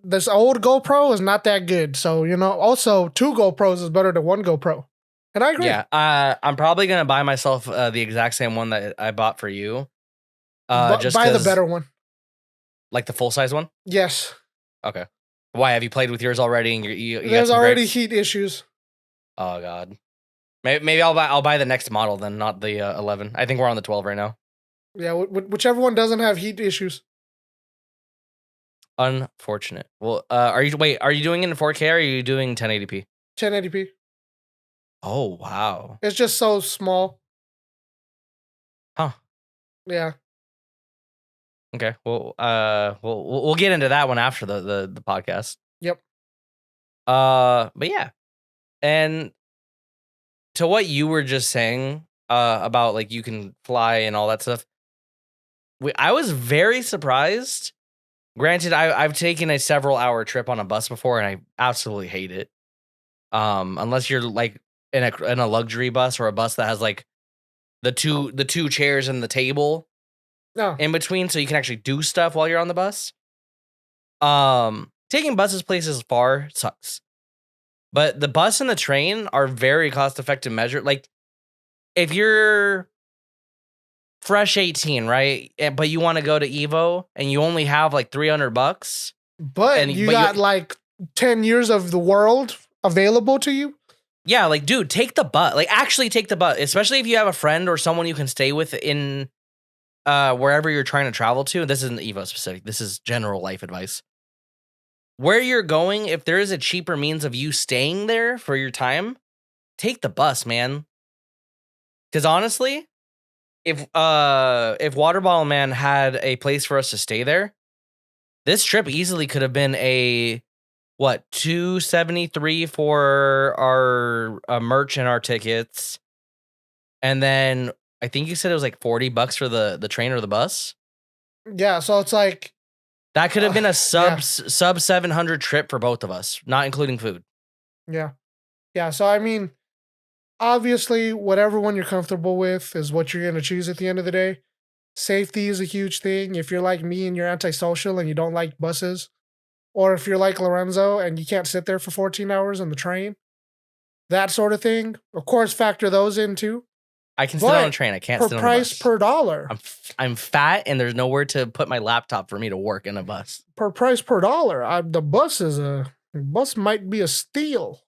this old GoPro is not that good. So, also 2 GoPros is better than 1 GoPro. And I agree. Yeah, I'm probably going to buy myself the exact same one that I bought for you. Just buy the better one. Like the full-size one? Yes. Okay. Why, have you played with yours already? And you There's already heat issues. Oh, God. Maybe I'll buy the next model then, not the 11. I think we're on the 12 right now. Yeah, whichever one doesn't have heat issues. Unfortunate. Well, are you doing it in 4K or are you doing 1080p? 1080p. Oh, wow. It's just so small. Huh. Yeah. Okay. Well, we'll get into that one after the podcast. Yep. But yeah. And to what you were just saying about like you can fly and all that stuff, I was very surprised. Granted, I've taken a several hour trip on a bus before and I absolutely hate it. Unless you're like in a luxury bus or a bus that has like the two chairs and the table in between, so you can actually do stuff while you're on the bus. Taking buses places far sucks. But the bus and the train are very cost-effective measure. Like, if you're fresh 18, right? But you want to go to Evo and you only have like $300, but you got like 10 years of the world available to you. Yeah, like, dude, take the bus. Like, actually take the bus, especially if you have a friend or someone you can stay with in wherever you're trying to travel to. This isn't Evo specific. This is general life advice. Where you're going, if there is a cheaper means of you staying there for your time, take the bus, man. Because honestly, if Water Bottle Man had a place for us to stay there, this trip easily could have been a $273 for our merch and our tickets, and then I think you said it was like $40 for the train or the bus. Yeah, so it's like that could have been a sub 700 trip for both of us, not including food. Yeah. So I mean, obviously, whatever one you're comfortable with is what you're going to choose at the end of the day. Safety is a huge thing. If you're like me and you're antisocial and you don't like buses, or if you're like Lorenzo and you can't sit there for 14 hours on the train, that sort of thing, of course, factor those in too. I can sit on a train. I can't sit on a bus. Per price per dollar. I'm fat and there's nowhere to put my laptop for me to work in a bus. Per price per dollar. The bus might be a steal.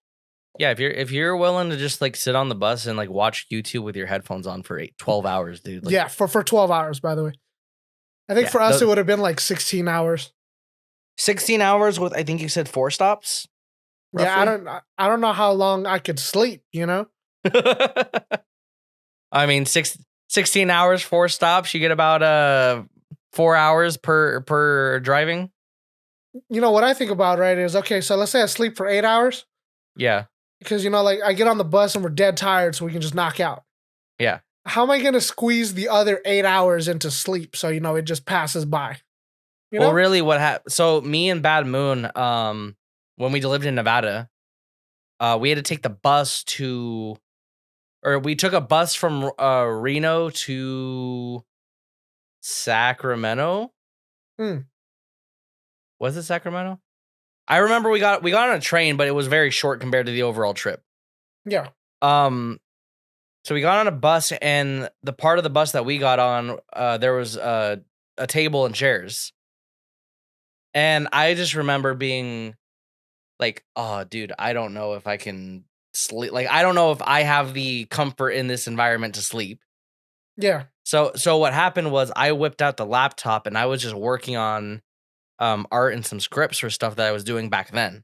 Yeah, if you're willing to just like sit on the bus and like watch YouTube with your headphones on for 12 hours, dude. Like, yeah, for 12 hours, by the way. I think for us it would have been like 16 hours. 16 hours with, I think you said 4 stops? Roughly? Yeah, I don't know how long I could sleep, I mean, 16 hours, 4 stops, you get about 4 hours per driving. What I think about, right, is, okay, so let's say I sleep for 8 hours. Yeah. Because, like, I get on the bus and we're dead tired, so we can just knock out. Yeah. How am I going to squeeze the other 8 hours into sleep so, it just passes by? You Well, know? really, what happened? So me and Bad Moon, when we lived in Nevada, we had to take the bus we took a bus from Reno to Sacramento. Hmm. Was it Sacramento? I remember we got on a train, but it was very short compared to the overall trip. Yeah. So we got on a bus, and the part of the bus that we got on, there was a table and chairs. And I just remember being like, oh, dude, I don't know if I can sleep. Like, I don't know if I have the comfort in this environment to sleep. Yeah. So what happened was I whipped out the laptop and I was just working on art and some scripts for stuff that I was doing back then.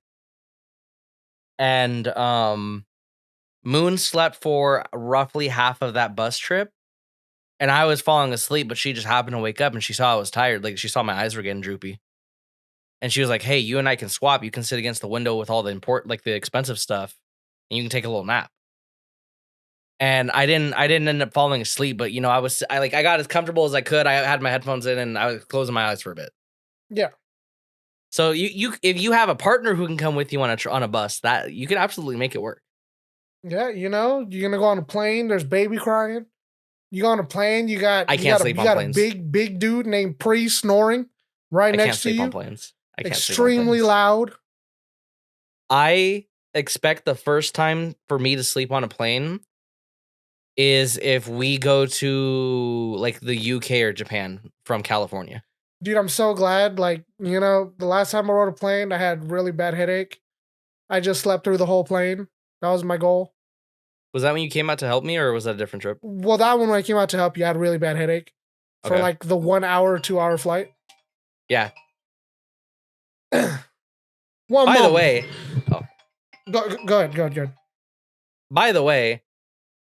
And Moon slept for roughly half of that bus trip. And I was falling asleep, but she just happened to wake up and she saw I was tired. Like, she saw my eyes were getting droopy. And she was like, hey, you and I can swap. You can sit against the window with all the the expensive stuff, and you can take a little nap. And I didn't end up falling asleep, but I got as comfortable as I could. I had my headphones in and I was closing my eyes for a bit. Yeah. So you if you have a partner who can come with you on a bus, that you could absolutely make it work. Yeah, you're gonna go on a plane, there's baby crying. You go on a plane, you got a big dude named Pree snoring right next to you. I can't sleep on planes. Extremely loud. I expect the first time for me to sleep on a plane is if we go to like the UK or Japan from California. Dude, I'm so glad. The last time I rode a plane, I had really bad headache. I just slept through the whole plane. That was my goal. Was that when you came out to help me, or was that a different trip? Well, that one when I came out to help you, I had really bad headache for like the 1 hour, 2 hour flight. Yeah. By the way, go ahead. By the way,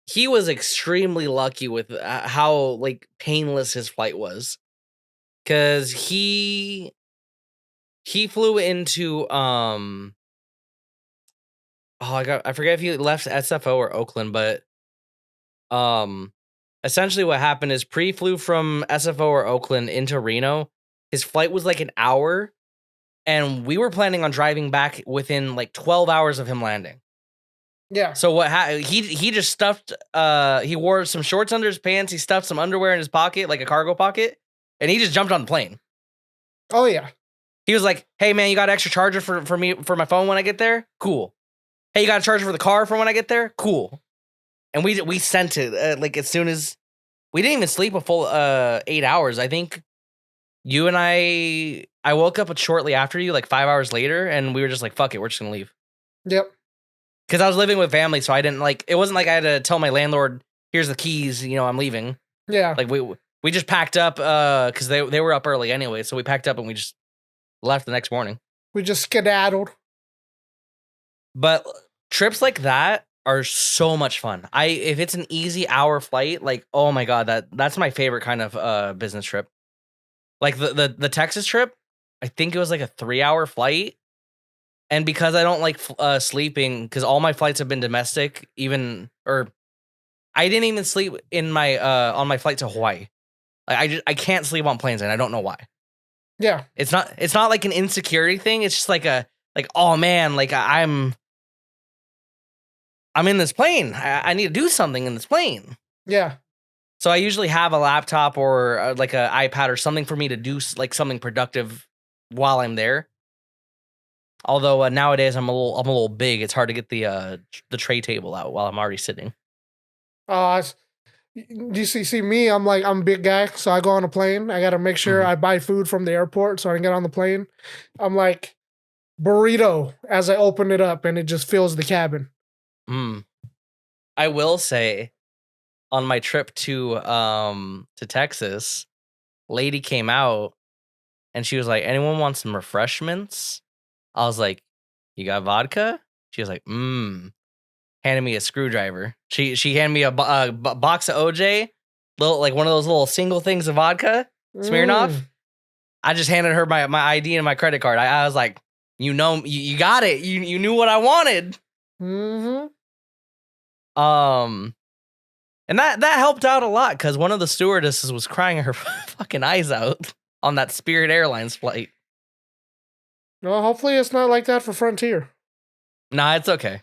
he was extremely lucky with how like painless his flight was, because he flew into I forget if he left SFO or Oakland, but essentially what happened is Pree flew from SFO or Oakland into Reno. His flight was like an hour, and we were planning on driving back within like 12 hours of him landing. Yeah. So what he just stuffed he wore some shorts under his pants, he stuffed some underwear in his pocket, like a cargo pocket, and he just jumped on the plane. Oh yeah. He was like, "Hey man, you got an extra charger for me for my phone when I get there? Cool. Hey, you got a charger for the car for when I get there? Cool." And we sent it like as soon as we didn't even sleep a full 8 hours. I think you and I woke up shortly after you, like 5 hours later, and we were just like, "Fuck it, we're just gonna leave." Yep. Because I was living with family, so I didn't it wasn't like I had to tell my landlord, "Here's the keys, I'm leaving." Yeah. Like we just packed up because they were up early anyway, so we packed up and we just left the next morning. We just skedaddled. But trips like that are so much fun. If it's an easy hour flight, like, oh my god, that's my favorite kind of business trip. Like the Texas trip, I think it was like a 3-hour flight. And because I don't like sleeping, because all my flights have been domestic, I didn't even sleep in my on my flight to Hawaii. Like I can't sleep on planes, and I don't know why. Yeah, it's not like an insecurity thing. It's just like oh man, like I'm in this plane. I need to do something in this plane. Yeah. So I usually have a laptop or like an iPad or something for me to do like something productive while I'm there. Although nowadays I'm a little big, it's hard to get the tray table out while I'm already sitting. You see me, I'm a big guy, so I go on a plane. I gotta make sure I buy food from the airport so I can get on the plane. I'm like burrito as I open it up, and it just fills the cabin. I will say, on my trip to Texas, lady came out and she was like, "Anyone want some refreshments?" I was like, "You got vodka?" She was like, handed me a screwdriver. She handed me a box of OJ, like one of those little single things of vodka, Smirnoff. I just handed her my ID and my credit card. I was like, you got it. You knew what I wanted. And that helped out a lot because one of the stewardesses was crying her fucking eyes out on that Spirit Airlines flight. Well, hopefully it's not like that for Frontier. Nah, it's okay.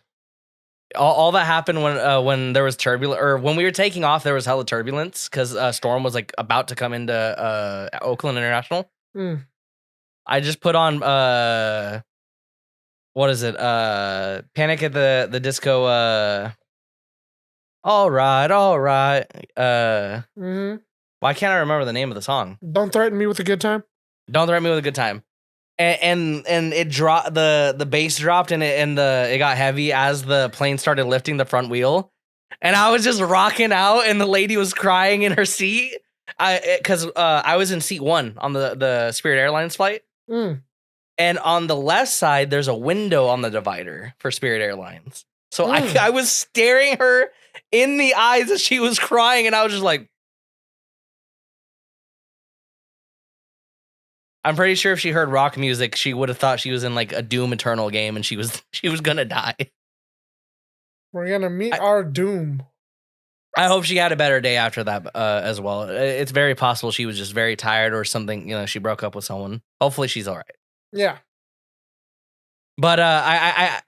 All that happened when there was turbulence, or when we were taking off, there was hella turbulence because Storm was like about to come into Oakland International. I just put on what is it? Panic at the Disco. All right. Why can't I remember the name of the song? Don't Threaten Me with a Good Time. Don't Threaten Me with a Good Time. And it dropped, the bass dropped, and it got heavy as the plane started lifting the front wheel, and I was just rocking out, and the lady was crying in her seat. Because I was in seat 1 on the Spirit Airlines flight, and on the left side there's a window on the divider for Spirit Airlines. So I was staring her in the eyes as she was crying, and I was just like, I'm pretty sure if she heard rock music, she would have thought she was in like a Doom Eternal game, and she was gonna die. We're gonna meet our doom. I hope she had a better day after that as well. It's very possible she was just very tired or something. You know, she broke up with someone. Hopefully, she's all right. Yeah. But I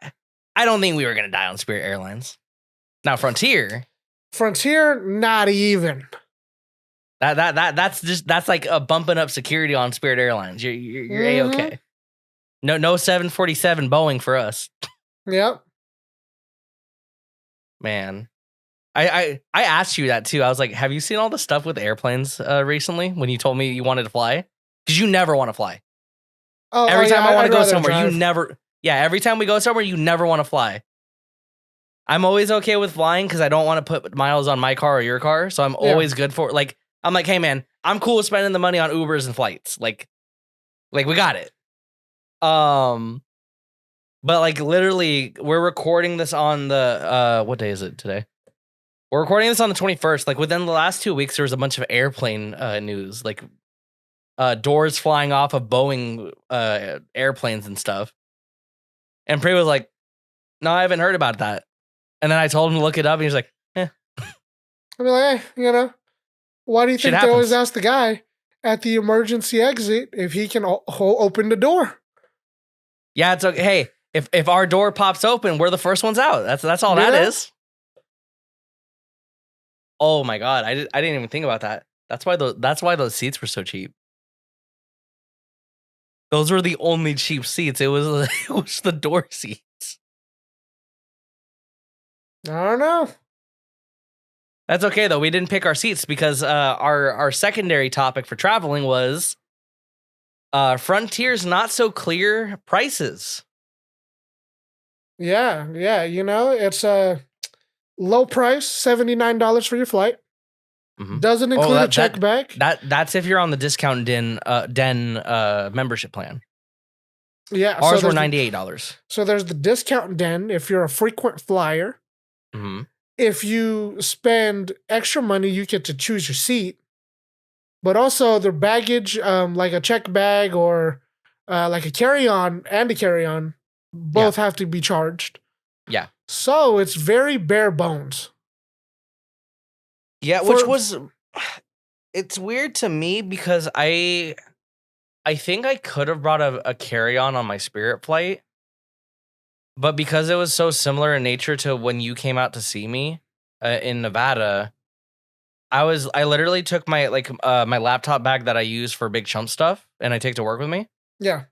don't think we were gonna die on Spirit Airlines. Now Frontier, not even. That's like a bumping up security on Spirit Airlines. You're A-okay. No 747 Boeing for us. Yep. Man. I asked you that too. I was like, have you seen all the stuff with airplanes recently when you told me you wanted to fly? Because you never want to fly. Every time I want to go somewhere, you never. Yeah, every time we go somewhere, you never want to fly. I'm always okay with flying because I don't want to put miles on my car or your car. So I'm always good for like, I'm like, hey man, I'm cool with spending the money on Ubers and flights. Like we got it. But like literally, we're recording this on the what day is it today? We're recording this on the 21st. Like within the last 2 weeks, there was a bunch of airplane news, like doors flying off of Boeing airplanes and stuff. And Pree was like, no, I haven't heard about that. And then I told him to look it up, and he's like, eh. I'd be like, hey, why do you think they always ask the guy at the emergency exit if he can open the door? Yeah, it's okay. Hey, if our door pops open, we're the first ones out. That's all that is. Oh my god, I didn't even think about that. That's why those seats were so cheap. Those were the only cheap seats. It was the door seats. I don't know. That's okay though. We didn't pick our seats because our secondary topic for traveling was Frontier's not so clear prices. Yeah. It's a low price, $79 for your flight. Mm-hmm. Doesn't include a check bag. That's if you're on the discount den membership plan. Yeah, ours were $98. So there's the discount den if you're a frequent flyer. Mm-hmm. If you spend extra money, you get to choose your seat. But also the baggage, like a check bag or like a carry-on and a carry-on, both have to be charged. Yeah. So it's very bare bones. Yeah, it's weird to me because I think I could have brought a carry-on my Spirit flight, but because it was so similar in nature to when you came out to see me in Nevada, I literally took my my laptop bag that I use for Big Chump stuff and I take to work with me. Yeah.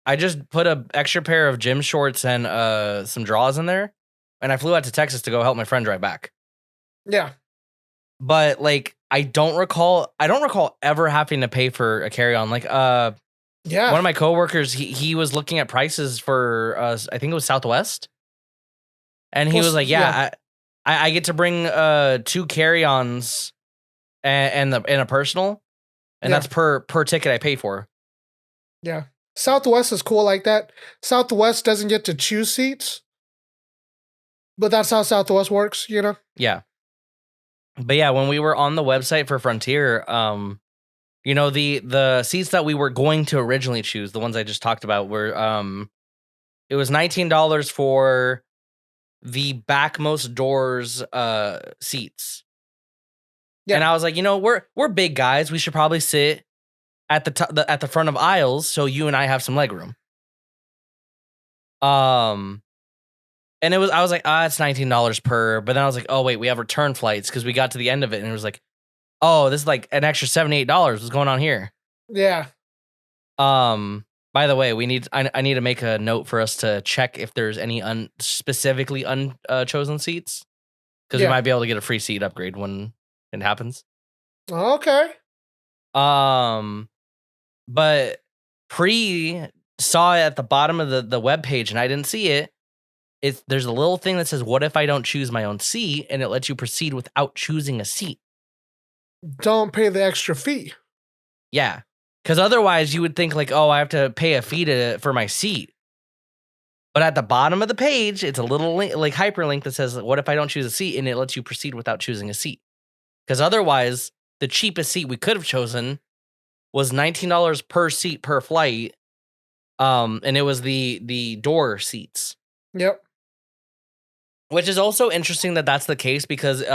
I just put an extra pair of gym shorts and some drawers in there, and I flew out to Texas to go help my friend drive back. Yeah. But like I don't recall ever having to pay for a carry-on. Like one of my coworkers, he was looking at prices for I think it was Southwest. And he was like, I get to bring 2 carry-ons and a personal, and that's per ticket I pay for. Yeah. Southwest is cool like that. Southwest doesn't get to choose seats, but that's how Southwest works, Yeah. But yeah, when we were on the website for Frontier, the seats that we were going to originally choose, the ones I just talked about, were it was $19 for the backmost doors seats. Yeah. And I was like, we're big guys, we should probably sit at the front of aisles, so you and I have some leg room. And I was like, it's $19 per. But then I was like, oh wait, we have return flights because we got to the end of it and it was like, oh, this is like an extra $78. What's going on here? Yeah. By the way, I need to make a note for us to check if there's any specifically unchosen seats, because we might be able to get a free seat upgrade when it happens. Okay. But Pree saw it at the bottom of the web page and I didn't see it. There's a little thing that says, "What if I don't choose my own seat?" and it lets you proceed without choosing a seat. Don't pay the extra fee. Yeah. Because otherwise you would think like, oh, I have to pay a fee for my seat. But at the bottom of the page, it's a little like hyperlink that says, what if I don't choose a seat? And it lets you proceed without choosing a seat. Because otherwise, the cheapest seat we could have chosen was $19 per seat per flight. And it was the door seats. Yep. Which is also interesting that that's the case because it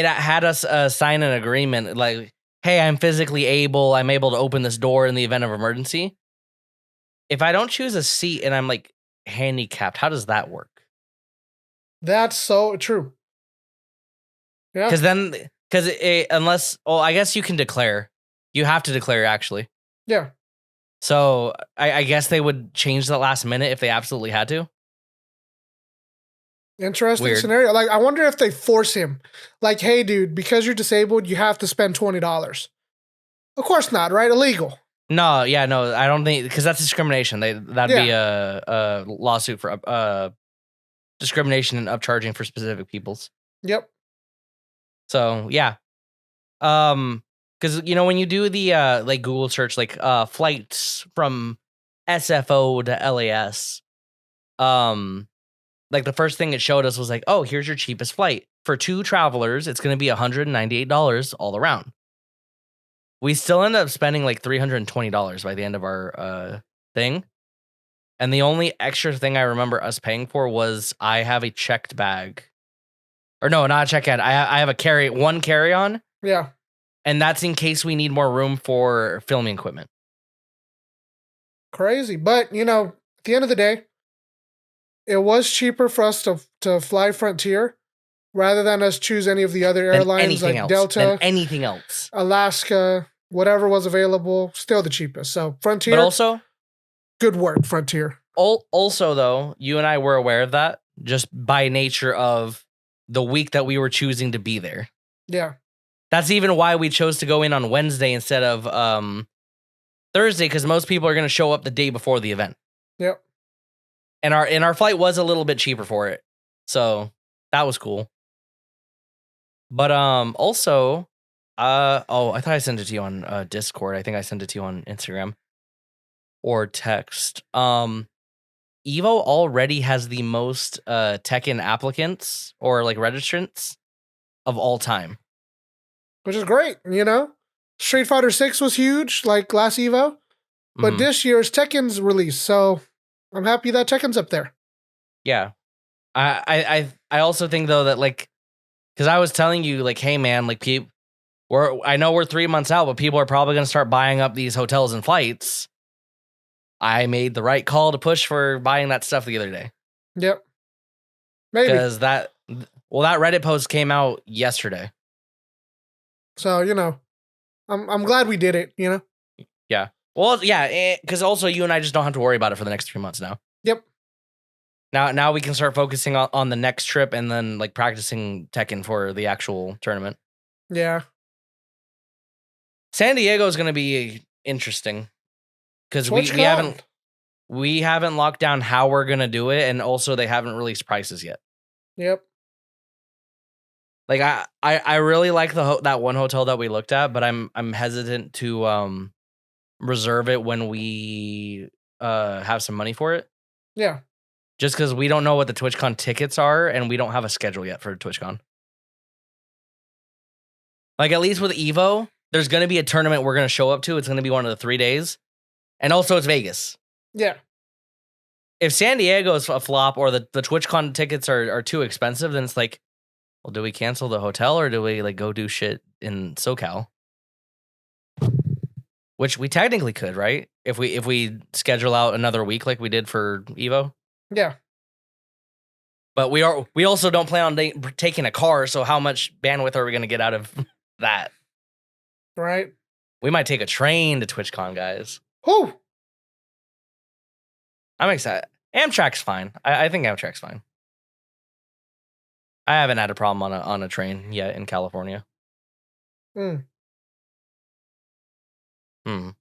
had us sign an agreement like, hey, I'm physically able. I'm able to open this door in the event of emergency. If I don't choose a seat and I'm like handicapped, how does that work? That's so true. Yeah. Unless I guess you can declare. You have to declare actually. Yeah. So I guess they would change the last minute if they absolutely had to. Interesting scenario. Like, I wonder if they force him. Like, hey, dude, because you're disabled, you have to spend $20. Of course not, right? Illegal. No, I don't think, because that's discrimination. That'd be a lawsuit for discrimination and upcharging for specific peoples. Yep. So yeah, because when you do the like Google search, like flights from SFO to LAS, like the first thing it showed us was like, oh, here's your cheapest flight for 2 travelers. It's going to be $198 all around. We still end up spending like $320 by the end of our thing. And the only extra thing I remember us paying for was I have a checked bag. Or no, not a checked bag. I have one carry-on. Yeah. And that's in case we need more room for filming equipment. Crazy. But, at the end of the day, it was cheaper for us to fly Frontier rather than us choose any of the other airlines like Delta, anything else, Alaska, whatever was available. Still the cheapest. So Frontier. But also, good work, Frontier. Also, though, you and I were aware of that just by nature of the week that we were choosing to be there. Yeah. That's even why we chose to go in on Wednesday instead of Thursday, because most people are going to show up the day before the event. Yep. And our flight was a little bit cheaper for it. So that was cool. But also, I thought I sent it to you on Discord. I think I sent it to you on Instagram or text. Evo already has the most Tekken applicants or like registrants of all time. Which is great, Street Fighter 6 was huge, like last Evo. But this year's Tekken's release, so I'm happy that Tekken's up there. Yeah. I also think though that like, because I was telling you like, hey man, like I know we're 3 months out, but people are probably gonna start buying up these hotels and flights. I made the right call to push for buying that stuff the other day. Yep. Maybe. Because that Reddit post came out yesterday. So, I'm glad we did it, Yeah. Well, yeah, because also you and I just don't have to worry about it for the next 3 months now. Yep. Now we can start focusing on the next trip and then like practicing Tekken for the actual tournament. Yeah. San Diego is going to be interesting because we haven't locked down how we're going to do it, and also they haven't released prices yet. Yep. Like I really like that one hotel that we looked at, but I'm hesitant to reserve it when we have some money for it. Yeah. Just because we don't know what the TwitchCon tickets are, and we don't have a schedule yet for TwitchCon. Like at least with Evo, there's going to be a tournament we're going to show up to. It's going to be one of the 3 days, and also it's Vegas. Yeah. If San Diego is a flop or the TwitchCon tickets are too expensive, then it's like, well, do we cancel the hotel or do we like go do shit in SoCal? which we technically could, right? If we schedule out another week like we did for Evo. Yeah. But we also don't plan on taking a car, so how much bandwidth are we going to get out of that? Right. We might take a train to TwitchCon, guys. Whoo! I'm excited. Amtrak's fine. I think Amtrak's fine. I haven't had a problem on a train yet in California. Hmm. But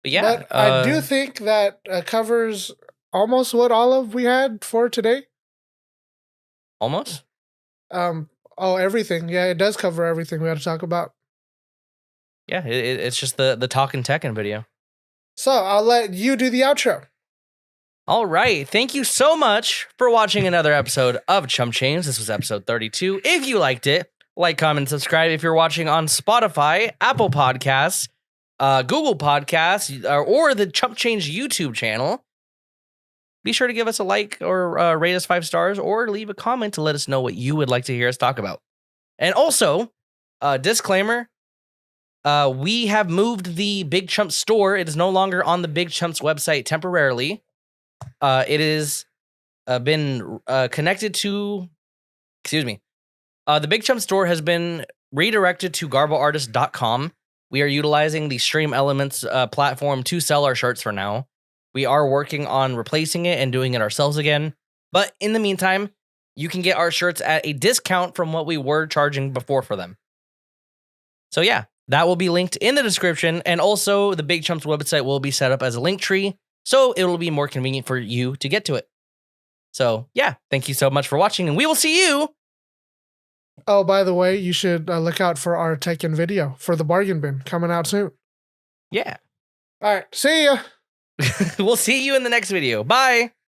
yeah. But I do think that covers almost what all of we had for today. Almost? Everything. Yeah, it does cover everything we had to talk about. Yeah, it's just the Talkin Tekken video. So I'll let you do the outro. All right. Thank you so much for watching another episode of Chump Change. This was episode 32. If you liked it, like, comment, subscribe. If you're watching on Spotify, Apple Podcasts, Google Podcasts, or the Chump Change YouTube channel, be sure to give us a like or rate us 5 stars or leave a comment to let us know what you would like to hear us talk about. And also, disclaimer, we have moved the Big Chumps store. It is no longer on the Big Chumps website temporarily. It is been connected to, the Big Chumps store has been redirected to GarboArtist.com. We are utilizing the Stream Elements platform to sell our shirts for now. We are working on replacing it and doing it ourselves again. But in the meantime, you can get our shirts at a discount from what we were charging before for them. So yeah, that will be linked in the description. And also the Big Chumps website will be set up as a link tree, so it will be more convenient for you to get to it. So yeah, thank you so much for watching, and we will see you. Oh, by the way, you should look out for our Tekken video for the bargain bin coming out soon. Yeah. All right. See ya. We'll see you in the next video. Bye.